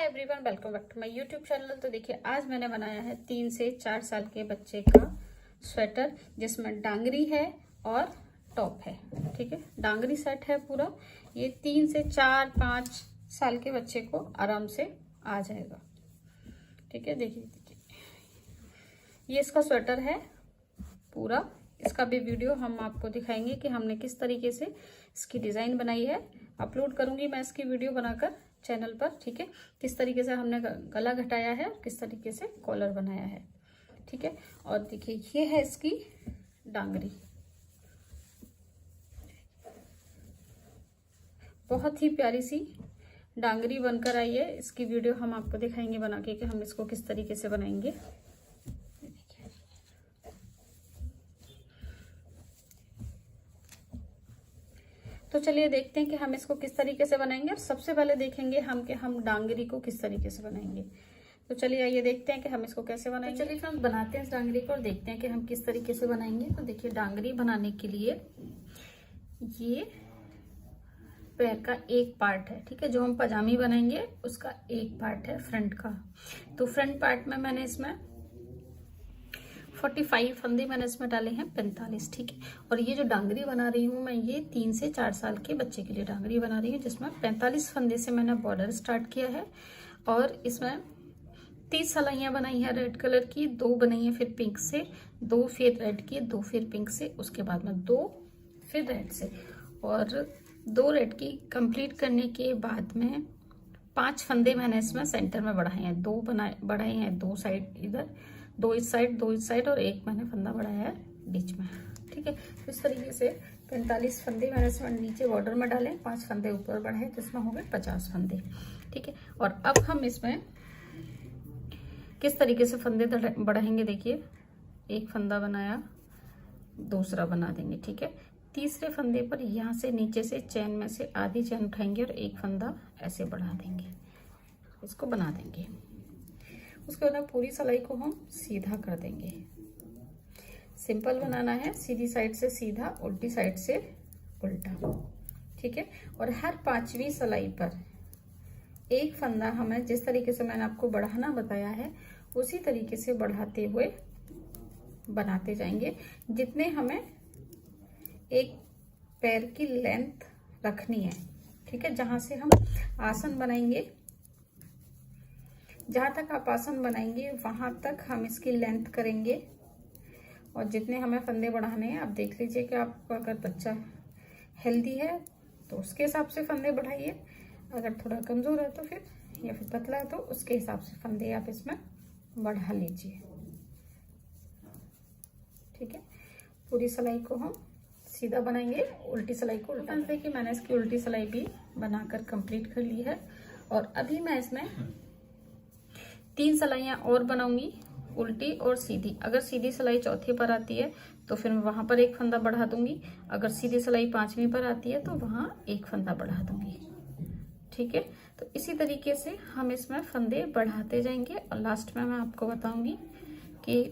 Everyone, welcome back to my YouTube channel. तो देखिए, आज मैंने बनाया है 3 से 4 साल के बच्चे का स्वेटर, जिसमें डांगरी है और टॉप है। ठीक है, डांगरी सेट है पूरा। ये 3 से 4-5 साल के बच्चे को आराम से आ जाएगा। ठीक है, देखिए ये इसका स्वेटर है पूरा। इसका भी वीडियो हम आपको दिखाएंगे कि हमने किस तरीके से इसकी डिजाइन बनाई है। अपलोड करूंगी मैं इसकी वीडियो बनाकर चैनल पर। ठीक है, किस तरीके से हमने गला घटाया है, किस तरीके से कॉलर बनाया है। ठीक है, और देखिए ये है इसकी डांगरी। बहुत ही प्यारी सी डांगरी बनकर आई है। इसकी वीडियो हम आपको दिखाएंगे बना के कि हम इसको किस तरीके से बनाएंगे। तो चलिए देखते हैं कि हम इसको किस तरीके से बनाएंगे। और सबसे पहले देखेंगे हम कि हम डांगरी को किस तरीके से बनाएंगे। तो चलिए आइए देखते हैं कि हम इसको कैसे बनाएंगे। तो चलिए फ्रेंड्स, बनाते हैं इस डांगरी को और देखते हैं कि हम किस तरीके से बनाएंगे। तो देखिए, डांगरी बनाने के लिए ये पैर का एक पार्ट है। ठीक है, जो हम पजामी बनाएंगे उसका एक पार्ट है फ्रंट का। तो फ्रंट पार्ट में मैंने इसमें 45 फंदे मैंने इसमें डाले हैं, 45। ठीक है, और ये जो डांगरी बना रही हूँ मैं, ये 3 से 4 साल के बच्चे के लिए डांगरी बना रही हूँ, जिसमें 45 फंदे से मैंने बॉर्डर स्टार्ट किया है। और इसमें 30 सलाइयाँ बनाई हैं रेड कलर की, 2 बनाई हैं फिर पिंक से, 2 फिर रेड की, 2 फिर पिंक से, उसके बाद में 2 फिर रेड से, और 2 रेड की कंप्लीट करने के बाद में 5 फंदे मैंने इसमें सेंटर में बढ़ाए हैं। 2 बढ़ाए हैं 2 साइड, इधर 2 इस साइड, 2 इस साइड, और 1 मैंने फंदा बढ़ाया है बीच में। ठीक है, तो इस तरीके से 45 फंदे मैंने इसमें नीचे बॉर्डर में डाले, 5 फंदे ऊपर बढ़ाए, तो इसमें हो गए 50 फंदे। ठीक है, और अब हम इसमें किस तरीके से फंदे बढ़ाएंगे। देखिए, एक फंदा बनाया, दूसरा बना देंगे। ठीक है, तीसरे फंदे पर यहाँ से नीचे से चैन में से आधी चैन उठाएंगे और एक फंदा ऐसे बढ़ा देंगे, इसको बना देंगे। उसके बाद पूरी सिलाई को हम सीधा कर देंगे। सिंपल बनाना है, सीधी साइड से सीधा, उल्टी साइड से उल्टा। ठीक है, और हर 5वीं सिलाई पर एक फंदा हमें, जिस तरीके से मैंने आपको बढ़ाना बताया है, उसी तरीके से बढ़ाते हुए बनाते जाएंगे, जितने हमें एक पैर की लेंथ रखनी है। ठीक है, जहां से हम आसन बनाएंगे, जहां तक आप आसन बनाएंगे वहां तक हम इसकी लेंथ करेंगे। और जितने हमें फंदे बढ़ाने हैं, आप देख लीजिए कि आपका अगर बच्चा हेल्दी है तो उसके हिसाब से फंदे बढ़ाइए, अगर थोड़ा कमजोर है तो फिर, या फिर पतला है तो उसके हिसाब से फंदे आप इसमें बढ़ा लीजिए। ठीक है, पूरी सिलाई को हम सीधा बनाएंगे, उल्टी सिलाई को उल्टा। देखिए, मैंने इसकी उल्टी सिलाई भी बनाकर कंप्लीट कर ली है। और अभी मैं इसमें 3 सिलाइयाँ और बनाऊंगी, उल्टी और सीधी। अगर सीधी सिलाई चौथी पर आती है तो फिर मैं वहां पर एक फंदा बढ़ा दूंगी। अगर सीधी सिलाई 5वीं पर आती है तो वहां एक फंदा बढ़ा दूंगी। ठीक है, तो इसी तरीके से हम इसमें फंदे बढ़ाते जाएंगे और लास्ट में मैं आपको बताऊंगी कि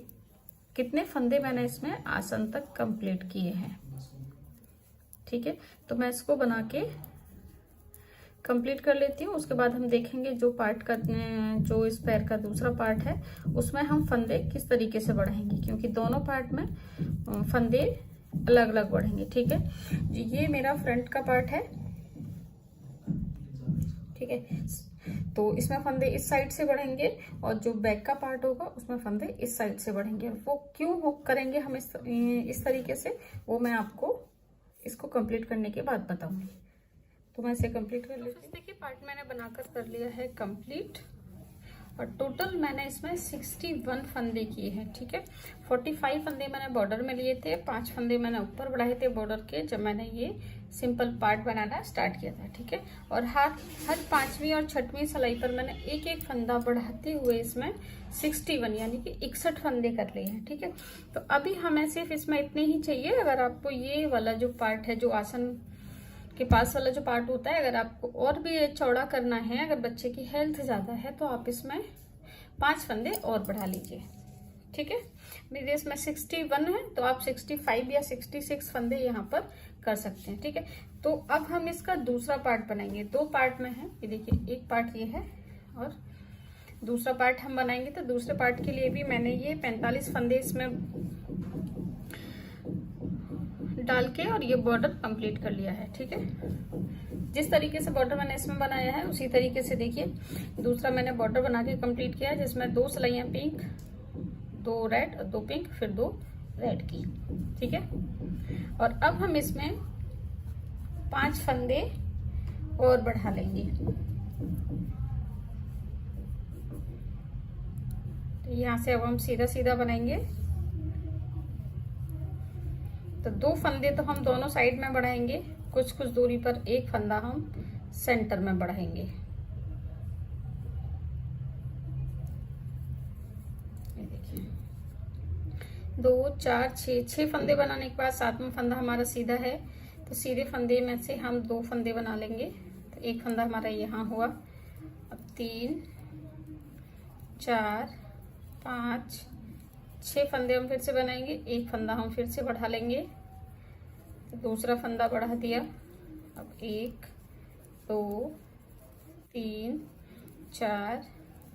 कितने फंदे मैंने इसमें आसन तक कंप्लीट किए हैं। ठीक है, तो मैं इसको बना के कंप्लीट कर लेती हूँ। उसके बाद हम देखेंगे जो पार्ट का, जो इस पैर का दूसरा पार्ट है, उसमें हम फंदे किस तरीके से बढ़ाएंगे, क्योंकि दोनों पार्ट में फंदे अलग अलग बढ़ेंगे। ठीक है, ये मेरा फ्रंट का पार्ट है। ठीक है, तो इसमें फंदे इस साइड से बढ़ेंगे, और जो बैक का पार्ट होगा उसमें फंदे इस साइड से बढ़ेंगे। वो क्यों करेंगे हम इस तरीके से, वो मैं आपको इसको कंप्लीट करने के बाद बताऊंगी। तो मैं इसे कंप्लीट कर लेती हूँ। देखिए, पार्ट मैंने बनाकर कर लिया है कंप्लीट, और टोटल मैंने इसमें 61 फंदे किए हैं। ठीक है, 45 फंदे मैंने बॉर्डर में लिए थे, 5 फंदे मैंने ऊपर बढ़ाए थे बॉर्डर के, जब मैंने ये सिंपल पार्ट बनाना स्टार्ट किया था। ठीक है, और हर 5वीं और 6वीं सिलाई पर मैंने एक एक फंदा बढ़ाते हुए इसमें 61 यानी कि 61 फंदे कर लिए हैं। ठीक है, तो अभी हमें सिर्फ इसमें इतने ही चाहिए। अगर आपको ये वाला जो पार्ट है, जो आसन के पास वाला जो पार्ट होता है, अगर आपको और भी चौड़ा करना है, अगर बच्चे की हेल्थ ज्यादा है, तो आप इसमें 5 फंदे और बढ़ा लीजिए। ठीक है, मेरे इसमें 61 है, तो आप 65 या 66 फंदे यहाँ पर कर सकते हैं। ठीक है, तो अब हम इसका दूसरा पार्ट बनाएंगे। 2 पार्ट में है, ये देखिए, एक पार्ट ये है और दूसरा पार्ट हम बनाएंगे। तो दूसरे पार्ट के लिए भी मैंने ये 45 फंदे इसमें डाल के और ये बॉर्डर कंप्लीट कर लिया है। ठीक है, जिस तरीके से बॉर्डर मैंने इसमें बनाया है उसी तरीके से देखिए दूसरा मैंने बॉर्डर बना के कंप्लीट किया है, जिसमें 2 सिलाइयाँ पिंक, 2 रेड और 2 पिंक, फिर 2 रेड की। ठीक है, और अब हम इसमें 5 फंदे और बढ़ा लेंगे। तो यहाँ से अब हम सीधा सीधा बनाएंगे। तो 2 फंदे तो हम दोनों साइड में बढ़ाएंगे, कुछ कुछ दूरी पर एक फंदा हम सेंटर में बढ़ाएंगे। ये देखिए 2 4 6 फंदे बनाने के बाद 7वां फंदा हमारा सीधा है। तो सीधे फंदे में से हम 2 फंदे बना लेंगे। तो एक फंदा हमारा यहाँ हुआ। अब 3 4 5 6 फंदे हम फिर से बनाएंगे, एक फंदा हम फिर से बढ़ा लेंगे। तो दूसरा फंदा बढ़ा दिया। अब 1 2 3 4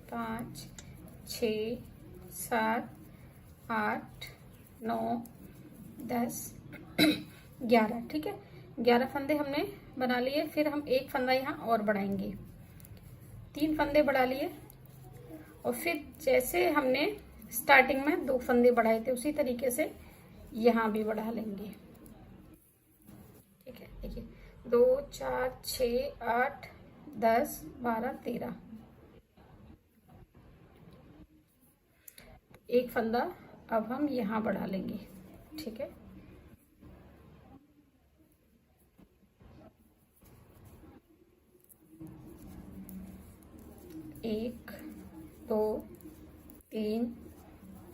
5 6 7 8 9 10 11। ठीक है, 11 फंदे हमने बना लिए। फिर हम एक फंदा यहाँ और बढ़ाएंगे, 3 फंदे बढ़ा लिए। और फिर जैसे हमने स्टार्टिंग में 2 फंदे बढ़ाए थे उसी तरीके से यहाँ भी बढ़ा लेंगे। ठीक है, देखिए 2 4 6 8 10 12 13, एक फंदा अब हम यहाँ बढ़ा लेंगे। ठीक है, एक 2 3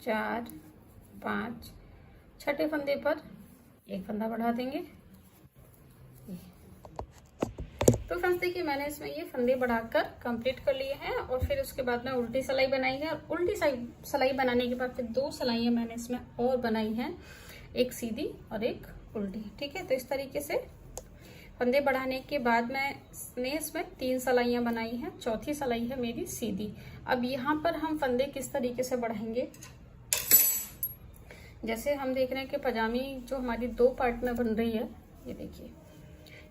4 5, छठे फंदे पर एक फंदा बढ़ा देंगे। तो फ्रेंड्स देखिए मैंने इसमें ये फंदे बढ़ाकर कंप्लीट कर लिए हैं। और फिर उसके बाद में उल्टी सिलाई बनाई है। और उल्टी सिलाई बनाने के बाद फिर 2 सिलाइयाँ मैंने इसमें और बनाई हैं, एक सीधी और एक उल्टी। ठीक है, तो इस तरीके से फंदे बढ़ाने के बाद मैंने इसमें 3 सिलाइयाँ बनाई हैं, चौथी सिलाई है मेरी सीधी। अब यहाँ पर हम फंदे किस तरीके से बढ़ाएंगे, जैसे हम देख रहे हैं कि पजामी जो हमारी 2 पार्ट में बन रही है। ये देखिए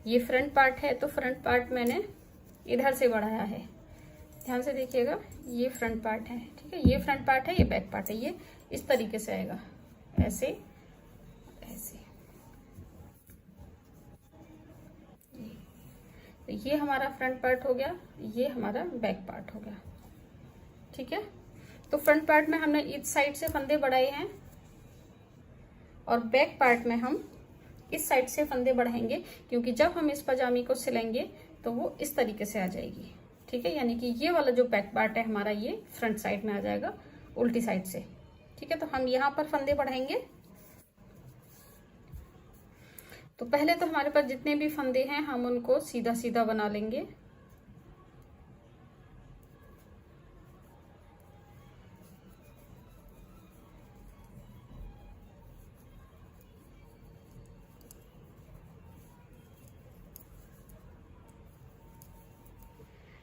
ये फ्रंट पार्ट है, तो फ्रंट पार्ट मैंने इधर से बढ़ाया है, ध्यान से देखिएगा। ये फ्रंट पार्ट है, ठीक है, ये फ्रंट पार्ट है, ये बैक पार्ट है। ये इस तरीके से आएगा, ऐसे ऐसे। तो ये हमारा फ्रंट पार्ट हो गया, ये हमारा बैक पार्ट हो गया। ठीक है, तो फ्रंट पार्ट में हमने इस साइड से फंदे बढ़ाए हैं और बैक पार्ट में हम इस साइड से फंदे बढ़ाएंगे, क्योंकि जब हम इस पजामी को सिलेंगे तो वो इस तरीके से आ जाएगी। ठीक है, यानी कि ये वाला जो बैक पार्ट है हमारा ये फ्रंट साइड में आ जाएगा उल्टी साइड से। ठीक है, तो हम यहाँ पर फंदे बढ़ाएंगे। तो पहले तो हमारे पास जितने भी फंदे हैं हम उनको सीधा सीधा बना लेंगे।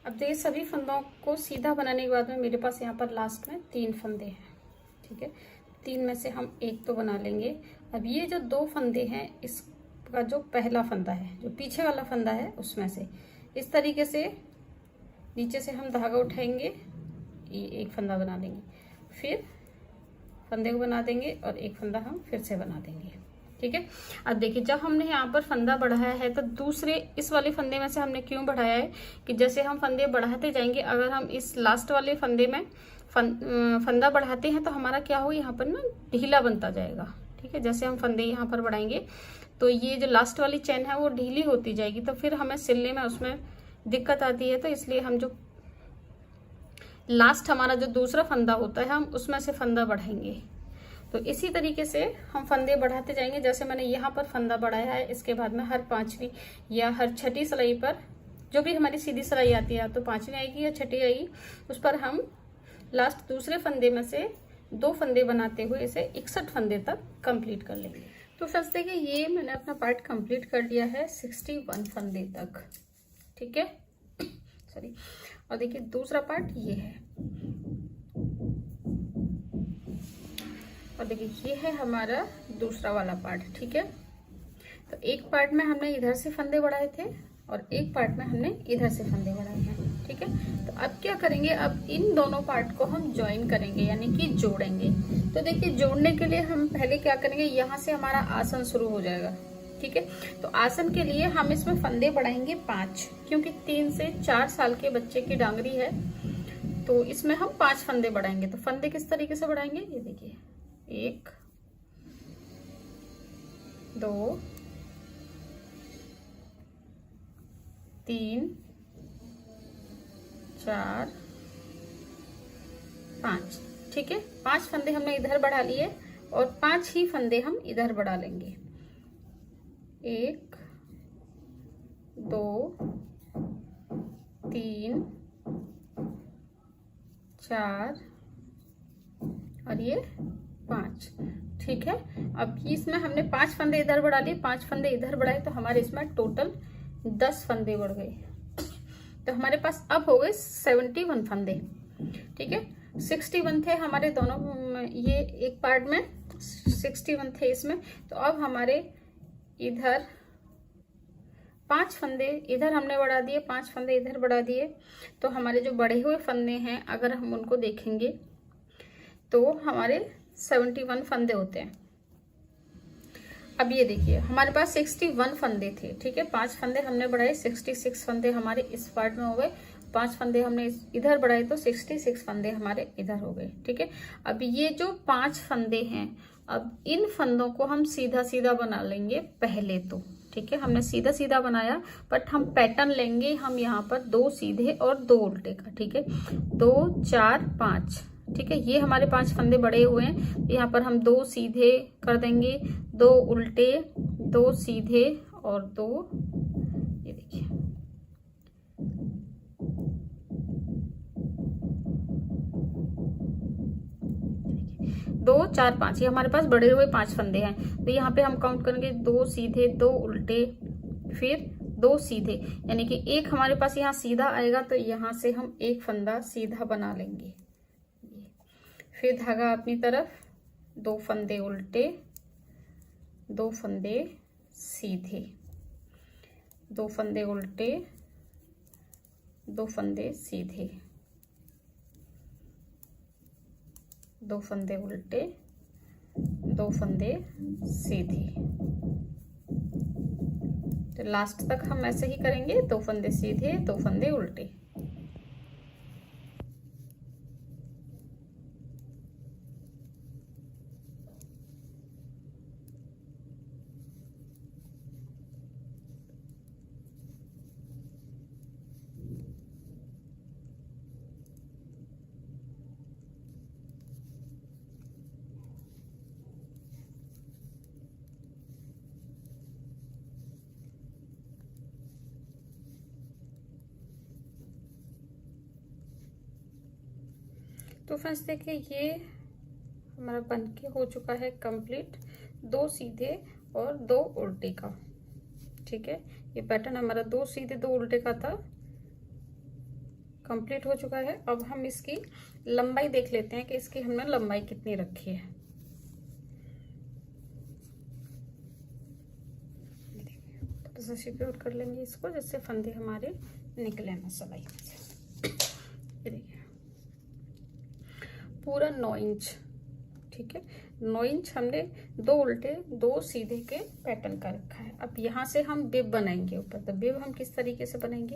अब ये सभी फंदों को सीधा बनाने के बाद में मेरे पास यहाँ पर लास्ट में 3 फंदे हैं। ठीक है, 3 में से हम एक तो बना लेंगे। अब ये जो 2 फंदे हैं, इसका जो पहला फंदा है, जो पीछे वाला फंदा है, उसमें से इस तरीके से नीचे से हम धागा उठाएंगे, ये एक फंदा बना लेंगे, फिर फंदे को बना देंगे और एक फंदा हम फिर से बना देंगे। ठीक है, अब देखिए जब हमने यहाँ पर फंदा बढ़ाया है तो दूसरे इस वाले फंदे में से हमने क्यों बढ़ाया है कि जैसे हम फंदे बढ़ाते जाएंगे, अगर हम इस लास्ट वाले फंदे में फंदा बढ़ाते हैं तो हमारा क्या हो, यहाँ पर ना ढीला बनता जाएगा। ठीक है, जैसे हम फंदे यहाँ पर बढ़ाएंगे तो ये जो लास्ट वाली चेन है वो ढीली होती जाएगी, तो फिर हमें सिलने में उसमें दिक्कत आती है। तो इसलिए हम जो लास्ट हमारा जो दूसरा फंदा होता है हम उसमें से फंदा बढ़ाएंगे। तो इसी तरीके से हम फंदे बढ़ाते जाएंगे। जैसे मैंने यहाँ पर फंदा बढ़ाया है, इसके बाद में हर 5वीं या हर 6ठी सिलाई पर जो भी हमारी सीधी सिलाई आती है, तो 5वीं आएगी या 6ठी आएगी, उस पर हम लास्ट दूसरे फंदे में से 2 फंदे बनाते हुए इसे 61 फंदे तक कंप्लीट कर लेंगे। तो फर्स्ट देखिए ये मैंने अपना पार्ट कंप्लीट कर लिया है 61 फंदे तक। ठीक है, सॉरी। और देखिए दूसरा पार्ट ये है, और देखिए ये है हमारा दूसरा वाला पार्ट। ठीक है, तो एक पार्ट में हमने इधर से फंदे बढ़ाए थे और एक पार्ट में हमने इधर से फंदे बढ़ाए हैं। ठीक है, तो अब क्या करेंगे, अब इन दोनों पार्ट को हम ज्वाइन करेंगे यानी कि जोड़ेंगे। तो देखिए जोड़ने के लिए हम पहले क्या करेंगे, यहाँ से हमारा आसन शुरू हो जाएगा। ठीक है, तो आसन के लिए हम इसमें फंदे बढ़ाएंगे 5, क्योंकि 3 से 4 साल के बच्चे की डांगरी है, तो इसमें हम 5 फंदे बढ़ाएंगे। तो फंदे किस तरीके से बढ़ाएंगे, ये देखिए 1 2 3 4 5। ठीक है, 5 फंदे हमने इधर बढ़ा लिए और 5 ही फंदे हम इधर बढ़ा लेंगे। 1 2 3 4 और ये 5। ठीक है, अब इसमें हमने 5 फंदे इधर बढ़ा लिए, 5 फंदे इधर बढ़ाए, तो हमारे इसमें टोटल 10 फंदे बढ़ गए। तो हमारे पास अब हो गए 71 फंदे। ठीक है, 61 थे हमारे दोनों, ये एक पार्ट में 61 थे इसमें। तो अब हमारे इधर 5 फंदे इधर हमने बढ़ा दिए, 5 फंदे इधर बढ़ा दिए, तो हमारे जो बढ़े हुए फंदे हैं अगर हम उनको देखेंगे तो हमारे 71 फंदे होते हैं। अब ये देखिए हमारे पास 61 फंदे थे। ठीक है, 5 फंदे हमने बढ़ाए, 66 फंदे हमारे इस पार्ट में हो गए, 5 फंदे हमने इधर बढ़ाए तो 66 फंदे हमारे इधर हो गए। ठीक है, अब ये जो 5 फंदे हैं, अब इन फंदों को हम सीधा सीधा बना लेंगे पहले तो। ठीक है, हमने सीधा सीधा बनाया, बट हम पैटर्न लेंगे हम यहाँ पर 2 सीधे और 2 उल्टे का। ठीक है, 2 4 5। ठीक है, ये हमारे 5 फंदे बड़े हुए हैं, यहाँ पर हम 2 सीधे कर देंगे, 2 उल्टे, 2 सीधे और 2, ये देखिए 2 4 5, ये हमारे पास बड़े हुए 5 फंदे हैं। तो यहाँ पे हम काउंट करेंगे 2 सीधे, 2 उल्टे, फिर 2 सीधे, यानी कि एक हमारे पास यहाँ सीधा आएगा, तो यहाँ से हम एक फंदा सीधा बना लेंगे। फिर धागा अपनी तरफ, 2 फंदे उल्टे, 2 फंदे सीधे, 2 फंदे उल्टे, 2 फंदे सीधे, 2 फंदे उल्टे, 2 फंदे सीधे। तो लास्ट तक हम ऐसे ही करेंगे, 2 फंदे सीधे, 2 फंदे उल्टे। तो फ्रेंड्स देखिए ये हमारा बनके हो चुका है कंप्लीट, 2 सीधे और 2 उल्टे का। ठीक है, ये पैटर्न हमारा 2 सीधे 2 उल्टे का था, कंप्लीट हो चुका है। अब हम इसकी लंबाई देख लेते हैं कि इसकी हमने लंबाई कितनी रखी है। थोड़ा सा सिक्योर कर लेंगे इसको, जिससे फंदे हमारे निकले ना सिलाई से। ये देखिए पूरा 9 इंच। ठीक है, 9 इंच हमने 2 उल्टे 2 सीधे के पैटर्न का रखा है। अब यहाँ से हम बिब बनाएंगे ऊपर। तो बिब हम किस तरीके से बनाएंगे,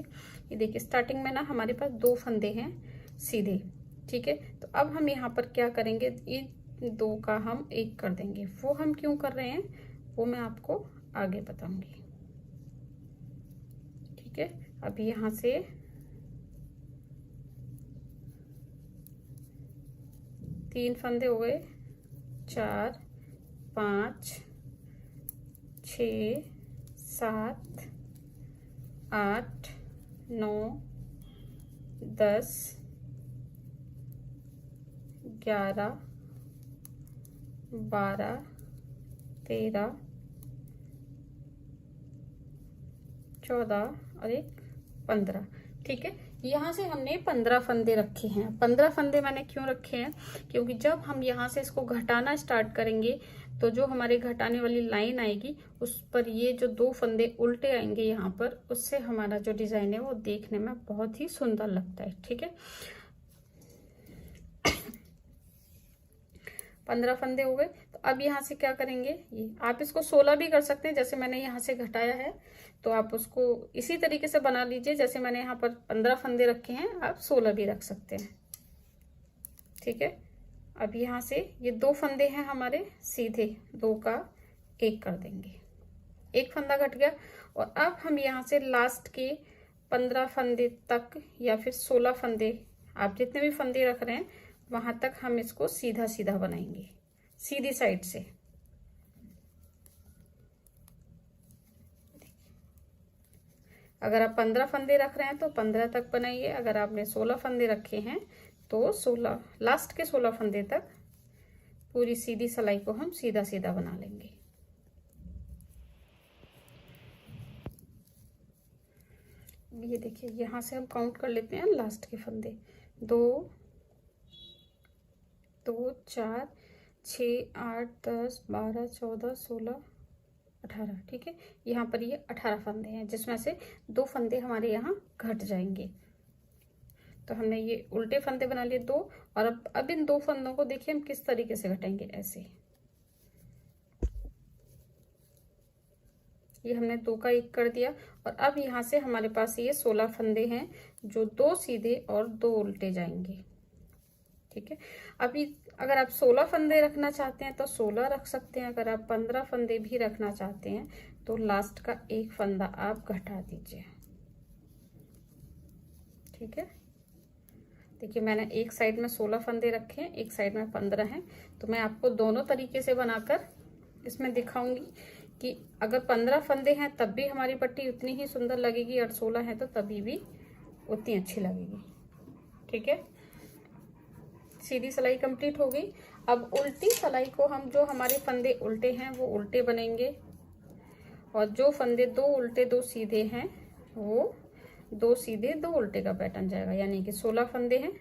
ये देखिए स्टार्टिंग में ना हमारे पास 2 फंदे हैं सीधे। ठीक है, तो अब हम यहाँ पर क्या करेंगे, इन 2 का हम 1 कर देंगे। वो हम क्यों कर रहे हैं वो मैं आपको आगे बताऊंगी। ठीक है, अब यहाँ से 3 फंदे हो गए, 4 5 6 7 8 9 10 11 12 13 14 और 1 15। ठीक है, यहाँ से हमने 15 फंदे रखे हैं। 15 फंदे मैंने क्यों रखे हैं, क्योंकि जब हम यहाँ से इसको घटाना स्टार्ट करेंगे तो जो हमारे घटाने वाली लाइन आएगी उस पर ये जो 2 फंदे उल्टे आएंगे यहाँ पर, उससे हमारा जो डिजाइन है वो देखने में बहुत ही सुंदर लगता है। ठीक है, 15 फंदे हो गए। तो अब यहाँ से क्या करेंगे, ये आप इसको 16 भी कर सकते हैं, जैसे मैंने यहाँ से घटाया है तो आप उसको इसी तरीके से बना लीजिए। जैसे मैंने यहाँ पर 15 फंदे रखे हैं, आप 16 भी रख सकते हैं। ठीक है, अब यहाँ से ये 2 फंदे हैं हमारे सीधे, 2 का 1 कर देंगे, 1 फंदा घट गया। और अब हम यहाँ से लास्ट के 15 फंदे तक या फिर 16 फंदे, आप जितने भी फंदे रख रहे हैं वहां तक हम इसको सीधा सीधा बनाएंगे, सीधी साइड से। अगर आप 15 फंदे रख रहे हैं तो 15 तक बनाइए, अगर आपने 16 फंदे रखे हैं तो 16, लास्ट के 16 फंदे तक पूरी सीधी सिलाई को हम सीधा सीधा बना लेंगे। ये देखिए, यहां से हम काउंट कर लेते हैं लास्ट के फंदे, 2 2 4 6 8 10 12 14 16 18। ठीक है, यहाँ पर ये 18 फंदे हैं, जिसमें से 2 फंदे हमारे यहाँ घट जाएंगे। तो हमने ये उल्टे फंदे बना लिए 2, और अब इन 2 फंदों को देखिए हम किस तरीके से घटाएंगे, ऐसे। ये हमने 2 का 1 कर दिया, और अब यहाँ से हमारे पास ये 16 फंदे हैं, जो 2 सीधे और 2 उल्टे जाएंगे। ठीक है, अभी अगर आप 16 फंदे रखना चाहते हैं तो 16 रख सकते हैं, अगर आप 15 फंदे भी रखना चाहते हैं तो लास्ट का 1 फंदा आप घटा दीजिए। ठीक है, देखिए मैंने एक साइड में 16 फंदे रखे हैं, एक साइड में 15 हैं। तो मैं आपको दोनों तरीके से बनाकर इसमें दिखाऊंगी कि अगर 15 फंदे हैं तब भी हमारी पट्टी उतनी ही सुंदर लगेगी, और 16 है तो तभी भी उतनी अच्छी लगेगी। ठीक है, सीधी सिलाई कंप्लीट हो गई। अब उल्टी सिलाई को हम, जो हमारे फंदे उल्टे हैं वो उल्टे बनेंगे, और जो फंदे 2 उल्टे 2 सीधे हैं वो 2 सीधे 2 उल्टे का पैटर्न जाएगा। यानी कि 16 फंदे हैं,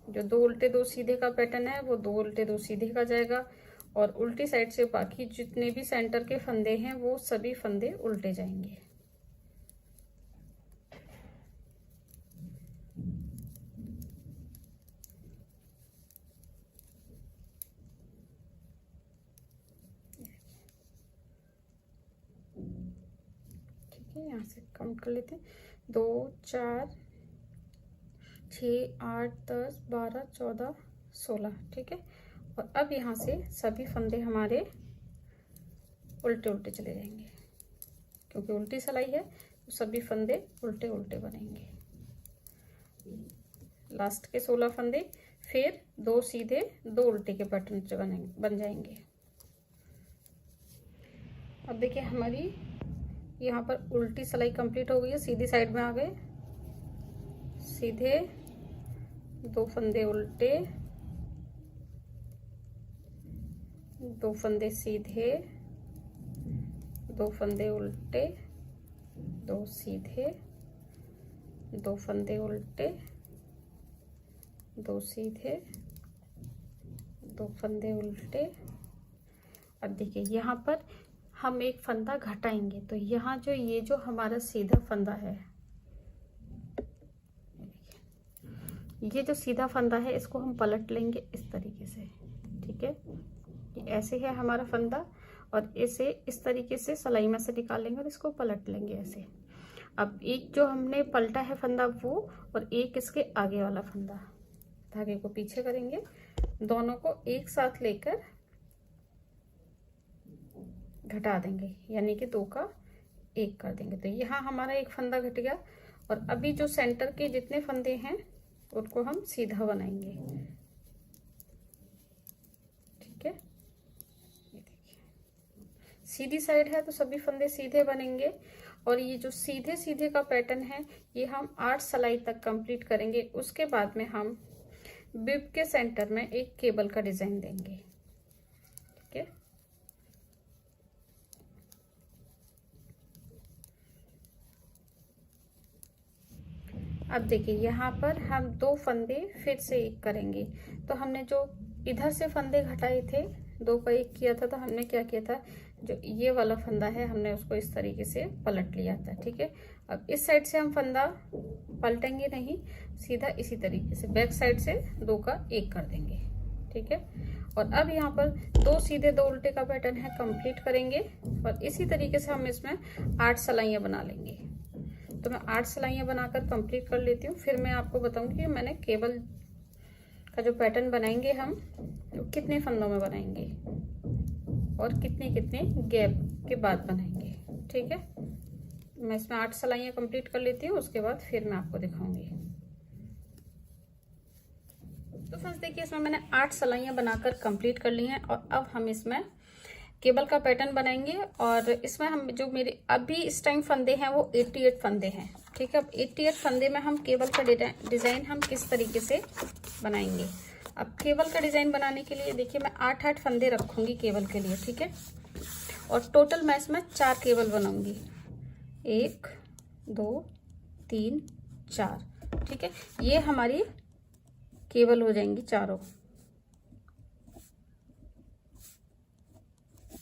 जो 2 उल्टे 2 सीधे का पैटर्न है वो 2 उल्टे 2 सीधे का जाएगा, और उल्टी साइड से बाकी जितने भी सेंटर के फंदे हैं वो सभी फंदे उल्टे जाएंगे। यहाँ से काउंट कर लेते हैं, 2 4 6 8 10 12 14 16। ठीक है, और अब यहाँ से सभी फंदे हमारे उल्टे उल्टे चले जाएंगे, क्योंकि उल्टी सिलाई है तो सभी फंदे उल्टे उल्टे बनेंगे। लास्ट के 16 फंदे फिर 2 सीधे 2 उल्टे के पैटर्न से बन जाएंगे। अब देखिए हमारी यहाँ पर उल्टी सिलाई कंप्लीट हो गई है, सीधी साइड में आ गए, सीधे 2 फंदे उल्टे, 2 फंदे सीधे, 2 फंदे उल्टे, 2 सीधे, 2 फंदे उल्टे, 2 सीधे, 2 फंदे उल्टे। अब देखिए यहाँ पर हम एक फंदा घटाएंगे, तो यहाँ जो ये जो हमारा सीधा फंदा है, ये जो सीधा फंदा है इसको हम पलट लेंगे इस तरीके से। ठीक है, ये ऐसे है हमारा फंदा, और इसे इस तरीके से सिलाई में से निकाल लेंगे और इसको पलट लेंगे ऐसे। अब एक जो हमने पलटा है फंदा वो, और एक इसके आगे वाला फंदा, धागे को पीछे करेंगे, दोनों को एक साथ लेकर घटा देंगे, यानी कि 2 का 1 कर देंगे। तो यहाँ हमारा एक फंदा घट गया, और अभी जो सेंटर के जितने फंदे हैं उनको हम सीधा बनाएंगे। ठीक है, ये देखिए सीधी साइड है तो सभी फंदे सीधे बनेंगे, और ये जो सीधे सीधे का पैटर्न है ये हम 8 सिलाई तक कंप्लीट करेंगे। उसके बाद में हम बिब के सेंटर में एक केबल का डिजाइन देंगे। ठीक है, अब देखिए यहाँ पर हम 2 फंदे फिर से एक करेंगे। तो हमने जो इधर से फंदे घटाए थे, 2 का 1 किया था, तो हमने क्या किया था, जो ये वाला फंदा है हमने उसको इस तरीके से पलट लिया था। ठीक है, अब इस साइड से हम फंदा पलटेंगे नहीं, सीधा इसी तरीके से बैक साइड से 2 का 1 कर देंगे। ठीक है, और अब यहाँ पर 2 सीधे 2 उल्टे का पैटर्न है, कंप्लीट करेंगे और इसी तरीके से हम इसमें 8 सिलाइयाँ बना लेंगे। तो मैं 8 सिलाइयाँ बनाकर कंप्लीट कर लेती हूँ, फिर मैं आपको बताऊंगी कि मैंने केबल का जो पैटर्न बनाएंगे हम कितने फंदों में बनाएंगे और कितने कितने गैप के बाद बनाएंगे। ठीक है, मैं इसमें 8 सिलाइयाँ कंप्लीट कर लेती हूँ, उसके बाद फिर मैं आपको दिखाऊंगी। तो फ्रेंड्स देखिए, इसमें मैंने 8 सिलाइयाँ बनाकर कंप्लीट कर ली हैं और अब हम इसमें केबल का पैटर्न बनाएंगे। और इसमें हम जो मेरे अभी इस टाइम फंदे हैं वो 88 फंदे हैं। ठीक है, अब 88 फंदे में हम केबल का डिजाइन हम किस तरीके से बनाएंगे। अब केबल का डिजाइन बनाने के लिए देखिए, मैं 8-8 फंदे रखूंगी केबल के लिए। ठीक है, और टोटल मैं इसमें 4 केबल बनाऊंगी, 1 2 3 4। ठीक है, ये हमारी केबल हो जाएंगी चारों।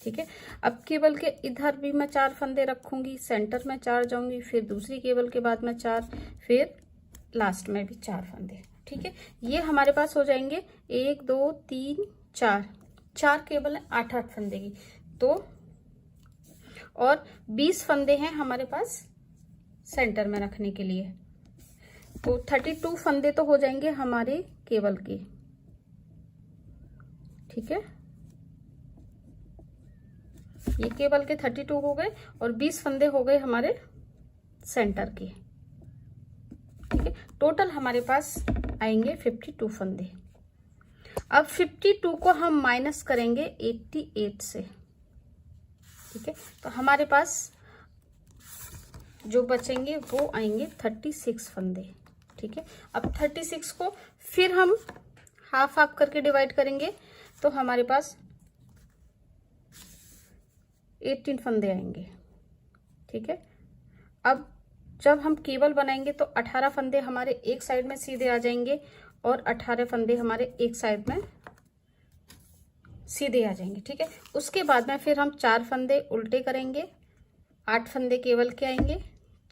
ठीक है, अब केबल के इधर भी मैं 4 फंदे रखूंगी, सेंटर में 4 जाऊंगी, फिर दूसरी केबल के बाद में 4, फिर लास्ट में भी 4 फंदे। ठीक है, ये हमारे पास हो जाएंगे 1 2 3 4 केबल है 8-8 फंदे की। तो और 20 फंदे हैं हमारे पास सेंटर में रखने के लिए, तो 32 फंदे तो हो जाएंगे हमारे केबल के। ठीक है, ये केबल के 32 हो गए और 20 फंदे हो गए हमारे सेंटर के। ठीक है, टोटल हमारे पास आएंगे 52 फंदे। अब 52 को हम माइनस करेंगे 88 से। ठीक है, तो हमारे पास जो बचेंगे वो आएंगे 36 फंदे। ठीक है, अब 36 को फिर हम हाफ हाफ करके डिवाइड करेंगे, तो हमारे पास 18 फंदे आएंगे। ठीक है, अब जब हम केबल बनाएंगे तो 18 फंदे हमारे एक साइड में सीधे आ जाएंगे और 18 फंदे हमारे एक साइड में सीधे आ जाएंगे। ठीक है, उसके बाद में फिर हम 4 फंदे उल्टे करेंगे, 8 फंदे केबल के आएंगे,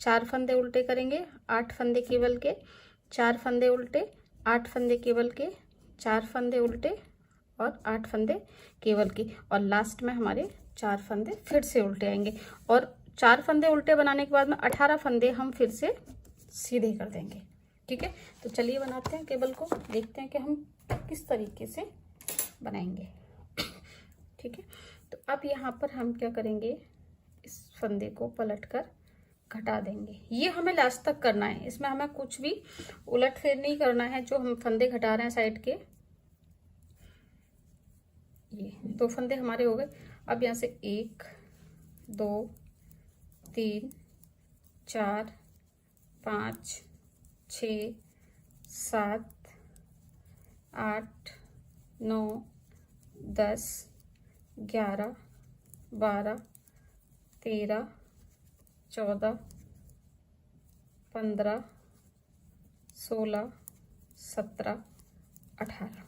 4 फंदे उल्टे करेंगे, 8 फंदे केबल के, 4 फंदे उल्टे, 8 फंदे केबल के, 4 फंदे उल्टे और 8 फंदे केबल की, और लास्ट में हमारे 4 फंदे फिर से उल्टे आएंगे। और 4 फंदे उल्टे बनाने के बाद में 18 फंदे हम फिर से सीधे कर देंगे। ठीक है, तो चलिए बनाते हैं केबल को, देखते हैं कि हम किस तरीके से बनाएंगे। ठीक है, तो अब यहाँ पर हम क्या करेंगे, इस फंदे को पलट कर घटा देंगे। ये हमें लास्ट तक करना है, इसमें हमें कुछ भी उलट फेर नहीं करना है। जो हम फंदे घटा रहे हैं साइड के, ये 2 फंदे हमारे हो गए। अब यहाँ से 1 2 3 4 5 6 7 8 9 10 11 12 13 14 15 16 17 18।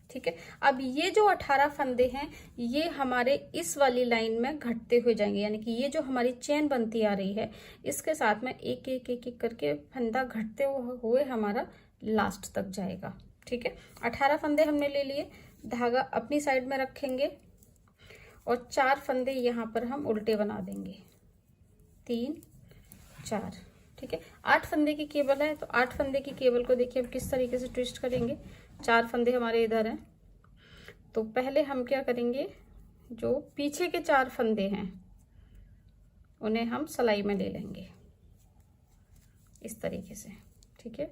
ठीक है, अब ये जो 18 फंदे हैं ये हमारे इस वाली लाइन में घटते हुए जाएंगे, यानी कि ये जो हमारी चेन बनती आ रही है इसके साथ में एक एक एक एक करके फंदा घटते हुए हमारा लास्ट तक जाएगा। ठीक है, 18 फंदे हमने ले लिए, धागा अपनी साइड में रखेंगे और 4 फंदे यहाँ पर हम उल्टे बना देंगे, 3 4। ठीक है, 8 फंदे की केबल है, तो 8 फंदे की केबल को देखिए हम किस तरीके से ट्विस्ट करेंगे। 4 फंदे हमारे इधर हैं, तो पहले हम क्या करेंगे, जो पीछे के 4 फंदे हैं उन्हें हम सिलाई में ले लेंगे इस तरीके से। ठीक है,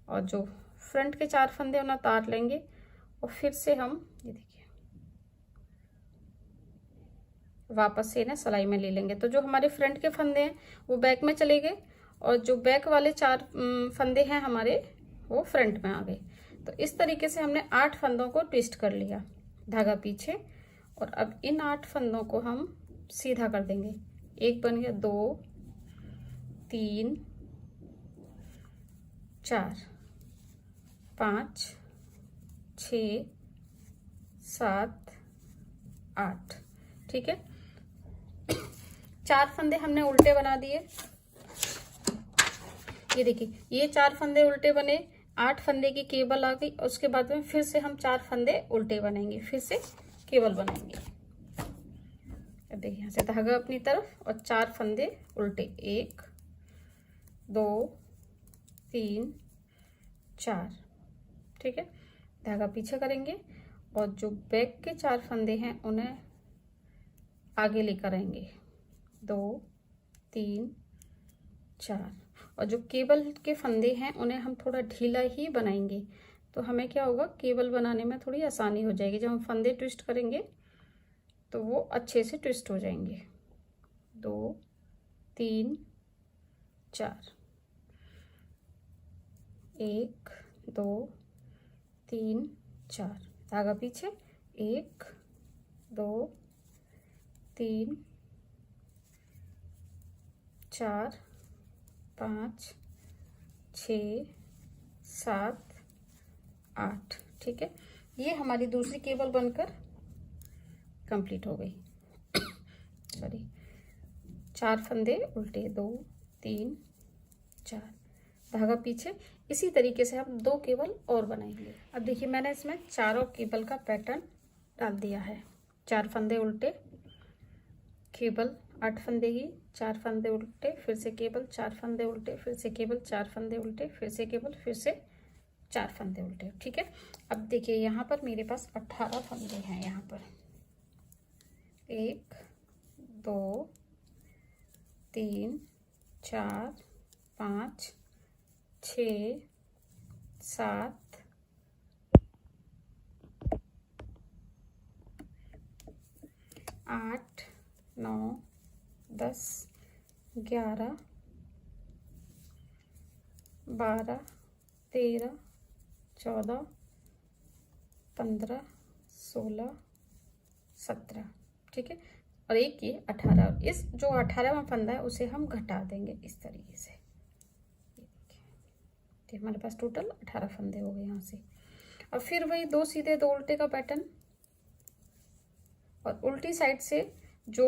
और जो फ्रंट के 4 फंदे उन्हें उतार लेंगे और फिर से हम ये देखिए वापस से इन्हें सिलाई में ले लेंगे। तो जो हमारे फ्रंट के फंदे हैं वो बैक में चले गए और जो बैक वाले 4 फंदे हैं हमारे वो फ्रंट में आ गए। तो इस तरीके से हमने 8 फंदों को ट्विस्ट कर लिया, धागा पीछे, और अब इन 8 फंदों को हम सीधा कर देंगे। 1 बन गया, 2 3 4 5 6 7 8। ठीक है, 4 फंदे हमने उल्टे बना दिए। ये देखिए, ये 4 फंदे उल्टे बने, 8 फंदे की केबल आ गई। उसके बाद में फिर से हम 4 फंदे उल्टे बनाएंगे, फिर से केबल बनाएंगे। देखिए, यहाँ से धागा अपनी तरफ और 4 फंदे उल्टे, 1 2 3 4। ठीक है, धागा पीछे करेंगे और जो बैक के 4 फंदे हैं उन्हें आगे लेकर आएंगे, 2 3 4। और जो केबल के फंदे हैं उन्हें हम थोड़ा ढीला ही बनाएंगे, तो हमें क्या होगा, केबल बनाने में थोड़ी आसानी हो जाएगी। जब हम फंदे ट्विस्ट करेंगे तो वो अच्छे से ट्विस्ट हो जाएंगे। 2 3 4, 1 2 3 4, धागा पीछे, 1 2 3 4 5 6 7 8। ठीक है, ये हमारी दूसरी केबल बनकर कंप्लीट हो गई। सॉरी, 4 फंदे उल्टे, 2 3 4, धागा पीछे। इसी तरीके से हम 2 केबल और बनाएंगे। अब देखिए, मैंने इसमें चारों केबल का पैटर्न डाल दिया है। 4 फंदे उल्टे, केबल, 8 फंदे ही, 4 फंदे उल्टे, फिर से केबल, 4 फंदे उल्टे, फिर से केबल, 4 फंदे उल्टे, फिर से केबल, फिर से 4 फंदे उल्टे। ठीक है, अब देखिए, यहाँ पर मेरे पास 18 फंदे हैं। यहाँ पर 1 2 3 4 5 6 7 8 9 10 11 12 13 14 15 16 17। ठीक है, और एक ये 18। इस जो 18वां फंदा है उसे हम घटा देंगे इस तरीके से। देखिए, हमारे पास टोटल 18 फंदे हो गए यहाँ से। अब फिर वही 2 सीधे 2 उल्टे का पैटर्न, और उल्टी साइड से जो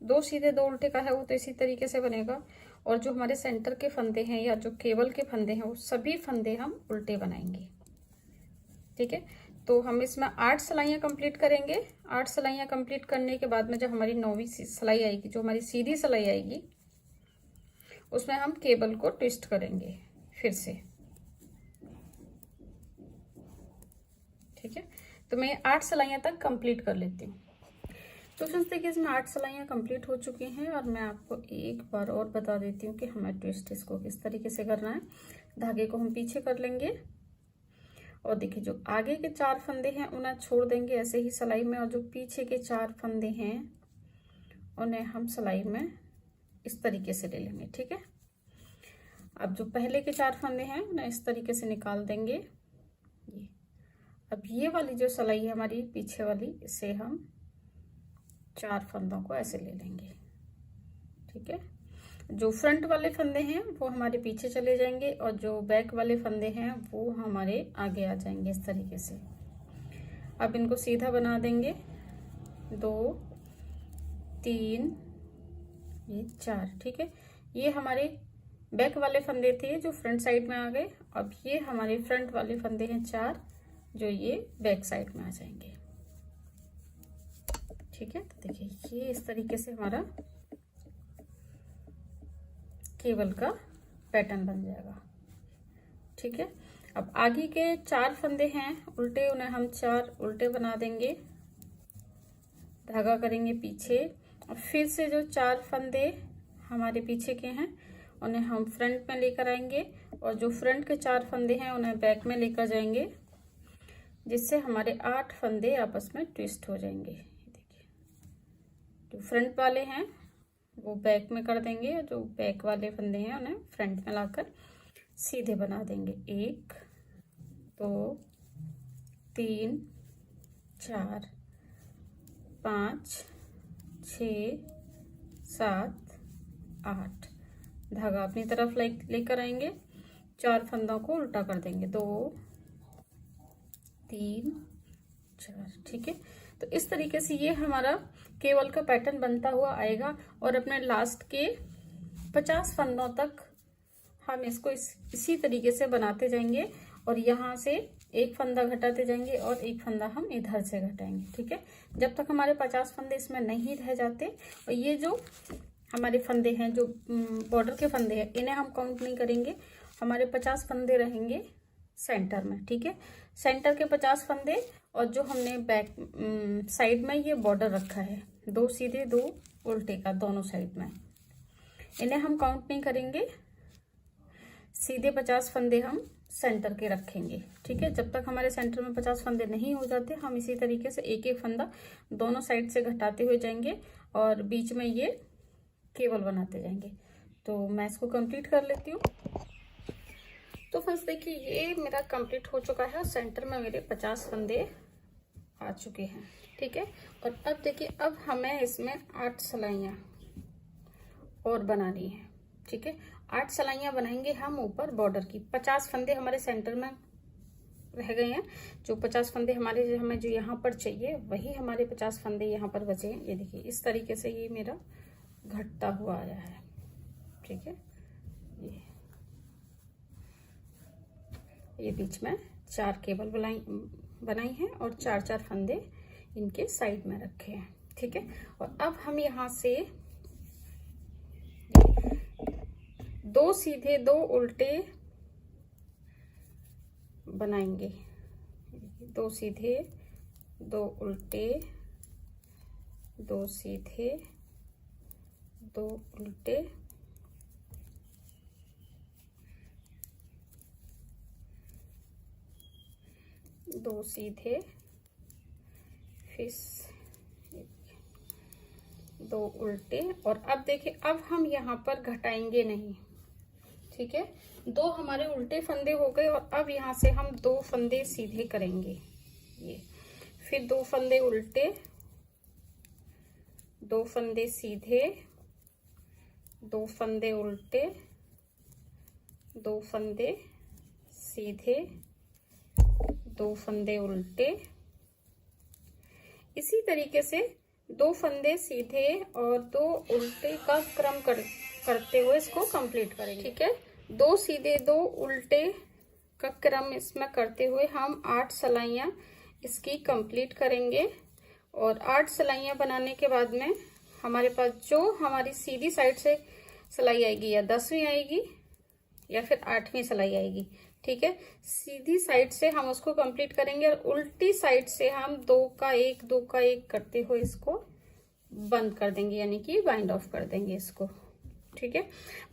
2 सीधे 2 उल्टे का है वो तो इसी तरीके से बनेगा। और जो हमारे सेंटर के फंदे हैं या जो केबल के फंदे हैं वो सभी फंदे हम उल्टे बनाएंगे। ठीक है, तो हम इसमें 8 सिलाइयाँ कंप्लीट करेंगे। 8 सिलाइयाँ कंप्लीट करने के बाद में जब हमारी 9वीं सिलाई आएगी, जो हमारी सीधी सिलाई आएगी, उसमें हम केबल को ट्विस्ट करेंगे फिर से। ठीक है, तो मैं 8 सिलाइयाँ तक कंप्लीट कर लेती हूँ। तो फ्रेंड्स देखिए, इसमें 8 सिलाइयाँ कंप्लीट हो चुकी हैं और मैं आपको एक बार और बता देती हूँ कि हमें ट्विस्ट इसको किस तरीके से करना है। धागे को हम पीछे कर लेंगे और देखिए, जो आगे के 4 फंदे हैं उन्हें छोड़ देंगे ऐसे ही सिलाई में, और जो पीछे के 4 फंदे हैं उन्हें हम सिलाई में इस तरीके से ले लेंगे। ठीक है, अब जो पहले के 4 फंदे हैं उन्हें इस तरीके से निकाल देंगे। ये अब ये वाली जो सिलाई है हमारी पीछे वाली, इसे हम 4 फंदों को ऐसे ले लेंगे। ठीक है, जो फ्रंट वाले फंदे हैं वो हमारे पीछे चले जाएंगे और जो बैक वाले फंदे हैं वो हमारे आगे आ जाएंगे इस तरीके से। अब इनको सीधा बना देंगे, 2 3 ये 4। ठीक है, ये हमारे बैक वाले फंदे थे जो फ्रंट साइड में आ गए। अब ये हमारे फ्रंट वाले फंदे हैं 4 जो ये बैक साइड में आ जाएंगे। ठीक है, तो देखिए, ये इस तरीके से हमारा केबल का पैटर्न बन जाएगा। ठीक है, अब आगे के 4 फंदे हैं उल्टे, उन्हें हम 4 उल्टे बना देंगे, धागा करेंगे पीछे, और फिर से जो 4 फंदे हमारे पीछे के हैं उन्हें हम फ्रंट में लेकर आएंगे, और जो फ्रंट के 4 फंदे हैं उन्हें बैक में लेकर जाएंगे, जिससे हमारे 8 फंदे आपस में ट्विस्ट हो जाएंगे। देखिए, जो फ्रंट वाले हैं वो बैक में कर देंगे, और जो बैक वाले फंदे हैं उन्हें फ्रंट में लाकर सीधे बना देंगे। 1 2 3 4 5 6 7 8, धागा अपनी तरफ लेकर आएंगे, 4 फंदों को उल्टा कर देंगे, 2 3 4, ठीक है। तो इस तरीके से ये हमारा केवल का पैटर्न बनता हुआ आएगा और अपने लास्ट के 50 फंदों तक हम इसको इसी तरीके से बनाते जाएंगे और यहाँ से एक फंदा घटाते जाएंगे और एक फंदा हम इधर से घटाएंगे, ठीक है, जब तक हमारे 50 फंदे इसमें नहीं रह जाते। और ये जो हमारे फंदे हैं, जो बॉर्डर के फंदे हैं, इन्हें हम काउंट नहीं करेंगे, हमारे 50 फंदे रहेंगे सेंटर में, ठीक है। सेंटर के 50 फंदे और जो हमने बैक साइड में ये बॉर्डर रखा है, 2 सीधे 2 उल्टे का दोनों साइड में, इन्हें हम काउंट नहीं करेंगे, सीधे 50 फंदे हम सेंटर के रखेंगे, ठीक है। जब तक हमारे सेंटर में 50 फंदे नहीं हो जाते हम इसी तरीके से एक एक फंदा दोनों साइड से घटाते हुए जाएंगे और बीच में ये केबल बनाते जाएंगे। तो मैं इसको कंप्लीट कर लेती हूँ। तो फ्रेंड्स देखिए ये मेरा कंप्लीट हो चुका है और सेंटर में मेरे 50 फंदे आ चुके हैं, ठीक है। और अब देखिए अब हमें इसमें 8 सिलाइयाँ और बनानी है, ठीक है। 8 सिलाइयाँ बनाएंगे हम ऊपर बॉर्डर की। 50 फंदे हमारे सेंटर में रह गए हैं, जो 50 फंदे हमारे हमें जो यहाँ पर चाहिए वही हमारे 50 फंदे यहाँ पर बचे हैं। ये देखिए इस तरीके से ये मेरा घटता हुआ आया है, ठीक है। ये बीच में 4 केबल बनाई हैं और 4-4 फंदे इनके साइड में रखे हैं, ठीक है। और अब हम यहाँ से 2 सीधे 2 उल्टे बनाएंगे, 2 सीधे 2 उल्टे, 2 सीधे 2 उल्टे, 2 सीधे, फिर 2 उल्टे। और अब देखिए अब हम यहाँ पर घटाएंगे नहीं, ठीक है। 2 हमारे उल्टे फंदे हो गए और अब यहाँ से हम 2 फंदे सीधे करेंगे, ये फिर 2 फंदे उल्टे, 2 फंदे सीधे, 2 फंदे उल्टे, 2 फंदे सीधे, 2 फंदे उल्टे। इसी तरीके से 2 फंदे सीधे और 2 उल्टे का क्रम करते हुए इसको कंप्लीट करेंगे, ठीक है। 2 सीधे 2 उल्टे का क्रम इसमें करते हुए हम 8 सिलाइयाँ इसकी कंप्लीट करेंगे। और 8 सिलाइयाँ बनाने के बाद में हमारे पास जो हमारी सीधी साइड से सिलाई आएगी या 10वीं आएगी या फिर 8वीं सिलाई आएगी, ठीक है। सीधी साइड से हम उसको कंप्लीट करेंगे और उल्टी साइड से हम 2 का 1 2 का 1 करते हुए इसको बंद कर देंगे, यानी कि बाइंड ऑफ कर देंगे इसको, ठीक है।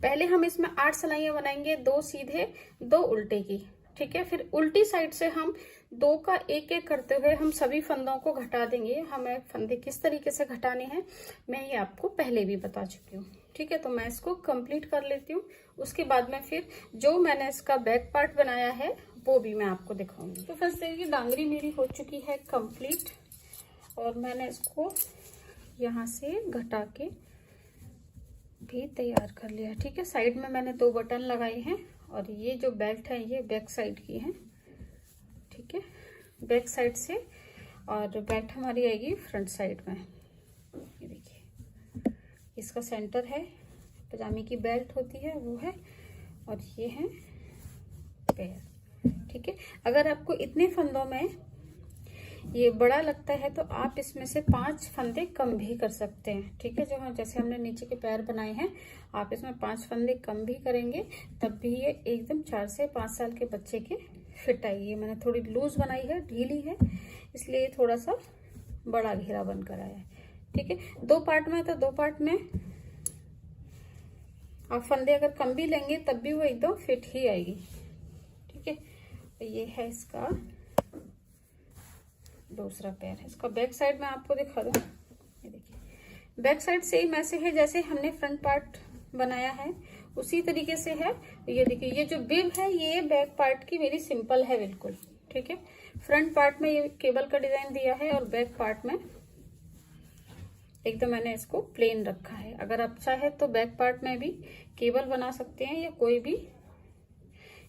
पहले हम इसमें 8 सिलाइयाँ बनाएंगे, 2 सीधे 2 उल्टे की, ठीक है। फिर उल्टी साइड से हम 2 का 1 1 करते हुए हम सभी फंदों को घटा देंगे। हमें फंदे किस तरीके से घटाने हैं मैं ये आपको पहले भी बता चुकी हूँ, ठीक है। तो मैं इसको कंप्लीट कर लेती हूँ, उसके बाद में फिर जो मैंने इसका बैक पार्ट बनाया है वो भी मैं आपको दिखाऊंगी। तो फर्स्ट देखिए डांगरी मेरी हो चुकी है कंप्लीट और मैंने इसको यहाँ से घटा के भी तैयार कर लिया, ठीक है। साइड में मैंने 2 बटन लगाए हैं और ये जो बेल्ट है ये बैक साइड की है, ठीक है, बैक साइड से। और बेल्ट हमारी आएगी फ्रंट साइड में, ये देखिए इसका सेंटर है, पजामे की बेल्ट होती है वो है, और ये है पैर, ठीक है। अगर आपको इतने फंदों में ये बड़ा लगता है तो आप इसमें से 5 फंदे कम भी कर सकते हैं, ठीक है। जो जैसे हमने नीचे के पैर बनाए हैं आप इसमें 5 फंदे कम भी करेंगे तब भी ये एकदम 4 से 5 साल के बच्चे के फिट आएगी। मैंने थोड़ी लूज बनाई है, ढीली है, इसलिए ये थोड़ा सा बड़ा घेरा बनकर आया है, ठीक है। 2 पार्ट में तो 2 पार्ट में आप फंदे अगर कम भी लेंगे तब भी वो एकदम फिट ही आएगी, ठीक है। तो ये है इसका दूसरा पैर है। इसका बैक साइड में आपको दिखा दूं, ये देखिए बैक साइड सेम ऐसे है जैसे हमने फ्रंट पार्ट बनाया है उसी तरीके से है। ये देखिए ये जो बिब है ये बैक पार्ट की मेरी सिंपल है बिल्कुल, ठीक है। फ्रंट पार्ट में ये केबल का डिजाइन दिया है और बैक पार्ट में एकदम मैंने इसको प्लेन रखा है। अगर आप चाहे तो बैक पार्ट में भी केबल बना सकते हैं या कोई भी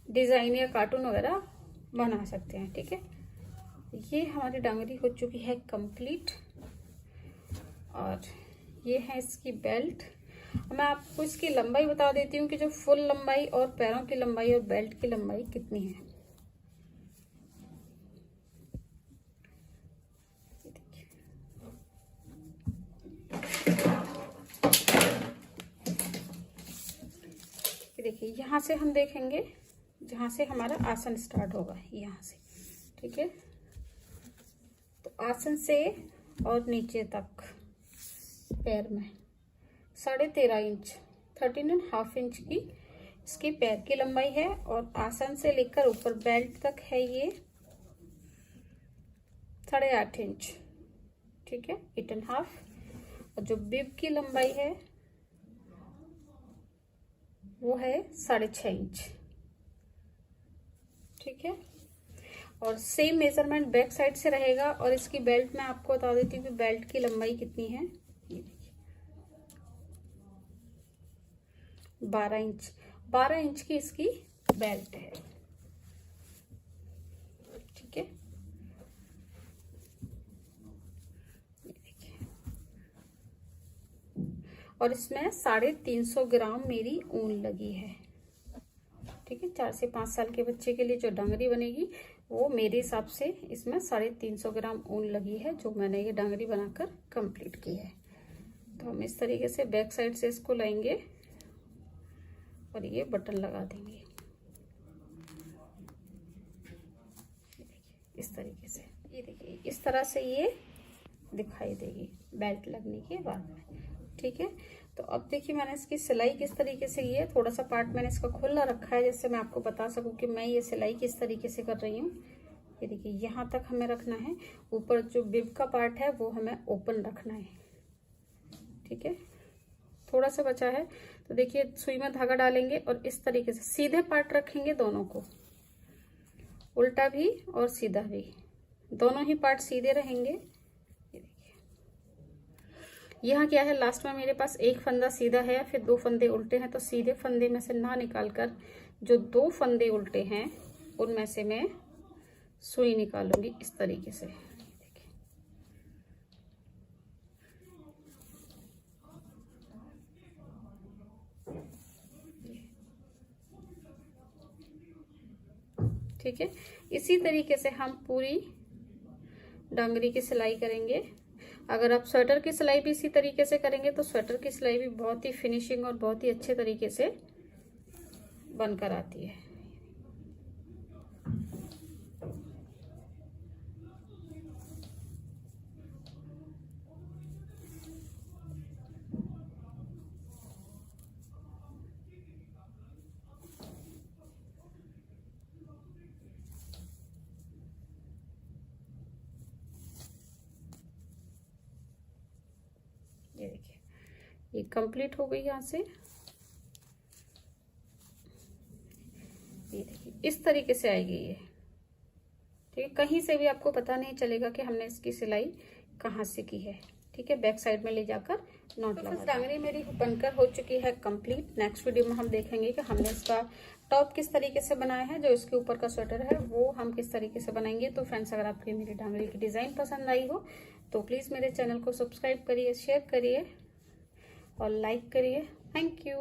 डिज़ाइन या कार्टून वगैरह बना सकते हैं। ठीक है, ये हमारी डांगरी हो चुकी है कंप्लीट। और ये है इसकी बेल्ट। मैं आपको इसकी लंबाई बता देती हूँ कि जो फुल लंबाई और पैरों की लंबाई और बेल्ट की लंबाई कितनी है। देखिए यहाँ से हम देखेंगे जहाँ से हमारा आसन स्टार्ट होगा, यहाँ से। ठीक है, तो आसन से और नीचे तक पैर में 13.5 इंच 13.5 इंच की इसकी पैर की लंबाई है। और आसन से लेकर ऊपर बेल्ट तक है ये 8.5 इंच। ठीक है, 8.5। और जो बिब की लंबाई है वो है 6.5 इंच। ठीक है, और सेम मेजरमेंट बैक साइड से रहेगा। और इसकी बेल्ट मैं आपको बता देती हूँ कि बेल्ट की लंबाई कितनी है। ये देखिए 12 इंच। 12 इंच की इसकी बेल्ट है। ठीक है, ये देखिए। और इसमें 350 ग्राम मेरी ऊन लगी है। ठीक है, 4 से 5 साल के बच्चे के लिए जो डांगरी बनेगी वो मेरे हिसाब से इसमें 350 ग्राम ऊन लगी है, जो मैंने ये डांगरी बनाकर कंप्लीट की है। तो हम इस तरीके से बैक साइड से इसको लाएंगे और ये बटन लगा देंगे इस तरीके से। ये देखिए इस तरह से ये दिखाई देगी बेल्ट लगने के बाद में। ठीक है, तो अब देखिए मैंने इसकी सिलाई किस तरीके से, ये थोड़ा सा पार्ट मैंने इसका खुला रखा है जिससे मैं आपको बता सकूं कि मैं ये सिलाई किस तरीके से कर रही हूँ। ये देखिए यहाँ तक हमें रखना है, ऊपर जो बिब का पार्ट है वो हमें ओपन रखना है। ठीक है, थोड़ा सा बचा है तो देखिए सुई में धागा डालेंगे और इस तरीके से सीधे पार्ट रखेंगे दोनों को, उल्टा भी और सीधा भी, दोनों ही पार्ट सीधे रहेंगे। यहाँ क्या है, लास्ट में मेरे पास एक फंदा सीधा है, फिर 2 फंदे उल्टे हैं, तो सीधे फंदे में से ना निकालकर जो 2 फंदे उल्टे हैं उनमें से मैं सुई निकालूंगी इस तरीके से। ठीक है, इसी तरीके से हम पूरी डांगरी की सिलाई करेंगे। अगर आप स्वेटर की सिलाई भी इसी तरीके से करेंगे तो स्वेटर की सिलाई भी बहुत ही फिनिशिंग और बहुत ही अच्छे तरीके से बनकर आती है। ये देखिए ये कंप्लीट हो गई यहाँ से। ये देखिए इस तरीके से आएगी ये। ठीक है, कहीं से भी आपको पता नहीं चलेगा कि हमने इसकी सिलाई कहाँ से की है। ठीक है, बैक साइड में ले जाकर नॉट लगा। डांगरी मेरी बनकर हो चुकी है कंप्लीट। नेक्स्ट वीडियो में हम देखेंगे कि हमने इसका टॉप किस तरीके से बनाया है, जो इसके ऊपर का स्वेटर है वो हम किस तरीके से बनाएंगे। तो फ्रेंड्स, अगर आपको मेरी डांगरी की डिज़ाइन पसंद आई हो तो प्लीज़ मेरे चैनल को सब्सक्राइब करिए, शेयर करिए और लाइक करिए। Thank you.